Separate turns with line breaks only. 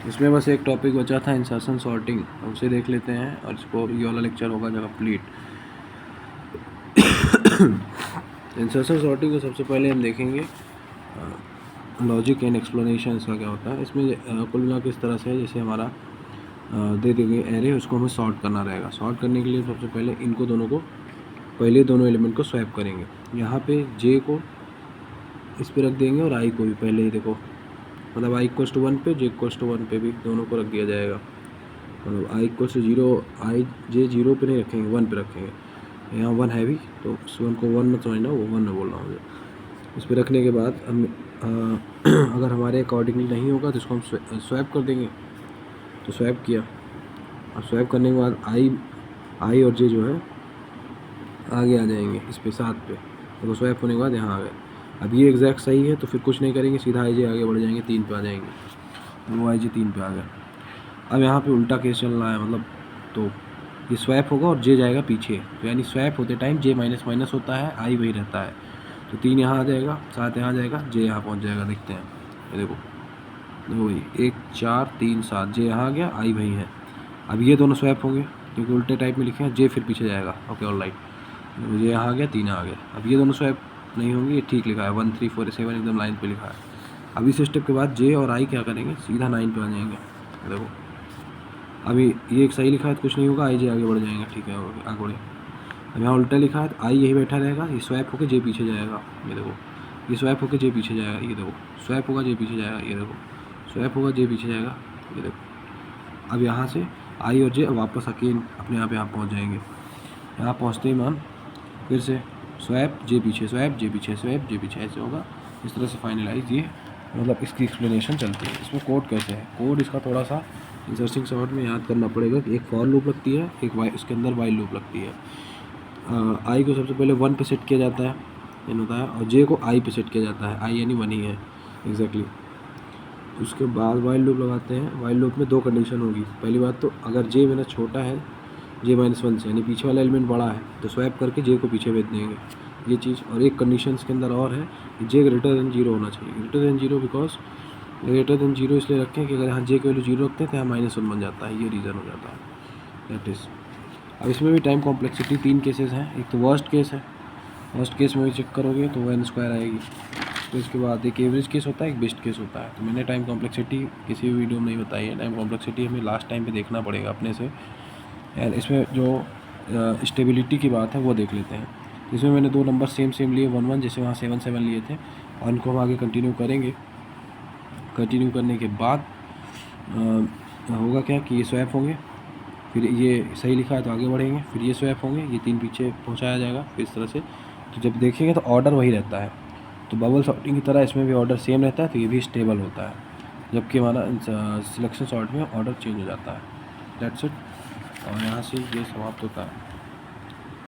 इसमें बस एक टॉपिक बचा था इंसर्शन सॉर्टिंग, उसे देख लेते हैं और इसको ये वाला लेक्चर होगा जब कंप्लीट। इंसर्शन सॉर्टिंग को सबसे पहले हम देखेंगे लॉजिक एंड एक्सप्लेनेशन इसका क्या होता है। इसमें कुल मिला के इस तरह से है, जैसे हमारा दे देंगे एरे, उसको हमें सॉर्ट करना रहेगा। सॉर्ट करने के लिए सबसे पहले इनको दोनों को पहले दोनों एलिमेंट को स्वैप करेंगे। यहाँ पे जे को इस पे रख देंगे और आई को भी पहले ही देखो, मतलब आई इक्वल्स टू 1 पे, जे इक्वल्स टू 1 पे भी दोनों को रख दिया जाएगा। मतलब आई इक्वल्स टू 0, आई जे 0 पे नहीं रखेंगे, 1 पे रखेंगे। यहाँ 1 है भी, तो उस 1 को 1 मत समझना, वो 1 में बोल रहा हूँ। इस पर रखने के बाद हम अगर हमारे अकॉर्डिंगली नहीं होगा तो इसको हम स्वैप कर देंगे। तो स्वैप किया, और स्वैप करने के बाद आई और जे जो है आगे आ जाएंगे इस पे 7 पे। तो स्वैप होने के बाद यहाँ आ गए। अब ये एग्जैक्ट सही है तो फिर कुछ नहीं करेंगे, सीधा आई जे आगे बढ़ जाएंगे, 3 पे आ जाएंगे। वो आई जे 3 पे आ गए। अब यहाँ पे उल्टा केस चल रहा है, मतलब तो ये स्वैप होगा और जे जाएगा पीछे। तो यानी स्वैप होते टाइम जे माइनस माइनस होता है, आई वही रहता है। तो 3 यहाँ आ जाएगा, 7 यहाँ आ जाएगा, जे यहाँ पहुँच जाएगा। देखते हैं, ये देखो वही 1 4 3 7, जे यहाँ आ गया, आई वही है। अब ये दोनों स्वैप होंगे क्योंकि उल्टे टाइप में लिखे हैं, जे फिर पीछे जाएगा। ओके ऑल राइट, जे यहाँ आ गया, 3 आ गया। अब ये दोनों स्वैप नहीं होंगे, ये ठीक लिखा है, 1 3 4 7 एकदम लाइन पे लिखा है। अब इस स्टेप के बाद जे और आई क्या करेंगे, सीधा 9 पे आ जाएंगे। देखो अभी ये एक सही लिखा है तो कुछ नहीं होगा, आई जे आगे बढ़ जाएंगे, ठीक है आगे बढ़े। अब यहाँ उल्टा लिखा है तो आई यही बैठा रहेगा, ये स्वैप होकर जे पीछे जाएगा। ये देखो ये स्वैप होकर जे पीछे जाएगा, ये देखो स्वैप होगा जे पीछे जाएगा, ये देखो स्वैप होगा जे पीछे जाएगा, ये देखो। अब यहाँ से आई और जे वापस अकेले अपने आप यहाँ पहुँच जाएंगे। यहाँ पहुँचते ही मान फिर से स्वैप जे पीछे, स्वैप जे पीछे, स्वैप जे पीछे, ऐसे होगा। इस तरह से फाइनलाइज ये मतलब इसकी एक्सप्लेनेशन चलती है। इसमें कोड कैसे है, कोड इसका थोड़ा सा इंसर्टिंग सॉर्ट में याद करना पड़ेगा कि एक फॉर लूप लगती है, एक वाई, उसके अंदर वाइल लूप लगती है। आई को सबसे पहले 1 पे सेट किया जाता है, एन होता है, और जे को आई पे सेट किया जाता है, आई यानी 1 ही है एग्जैक्टली। उसके बाद वाइल लूप लगाते हैं। वाइल लूप में 2 कंडीशन होगी। पहली बात तो अगर जे मेरा छोटा है जे माइनस 1 से, यानी पीछे वाला एलिमेंट बड़ा है, तो स्वैप करके जे को पीछे भेज देंगे, ये चीज़। और एक कंडीशन इसके अंदर और है, जे ग्रेटर देन 0 होना चाहिए। Greater than 0 because greater than 0 इसलिए रखें कि अगर यहाँ जे की वैल्यू 0 रखते हैं तो यहाँ -1 बन जाता है, ये रीज़न हो जाता है, दैट इज़। अब इसमें भी टाइम कॉम्प्लेक्सिटी 3 केसेस हैं। एक तो वर्स्ट केस है, वर्स्ट केस में भी चेक करोगे तो n² आएगी। तो इसके बाद एक एवरेज केस होता है, एक बेस्ट केस होता है। तो मैंने टाइम कॉम्प्लेक्सिटी किसी भी वीडियो में नहीं बताई है। टाइम कॉम्प्लेक्सिटी हमें लास्ट टाइम पे देखना पड़ेगा अपने से। एंड इसमें जो स्टेबिलिटी की बात है वो देख लेते हैं। इसमें मैंने 2 नंबर सेम लिए 1 1, जैसे वहाँ 7 7 लिए थे, और इनको हम आगे कंटिन्यू करेंगे। कंटिन्यू करने के बाद होगा क्या कि ये स्वैप होंगे, फिर ये सही लिखा है तो आगे बढ़ेंगे, फिर ये स्वैप होंगे, ये 3 पीछे पहुंचाया जाएगा, फिर इस तरह से। तो जब देखेंगे तो ऑर्डर वही रहता है। तो बबल सॉर्टिंग की तरह इसमें भी ऑर्डर सेम रहता है, तो ये भी स्टेबल होता है। जबकि हमारा सिलेक्शन सॉर्ट में ऑर्डर चेंज हो जाता है। That's it. और यहाँ से ये समाप्त होता है।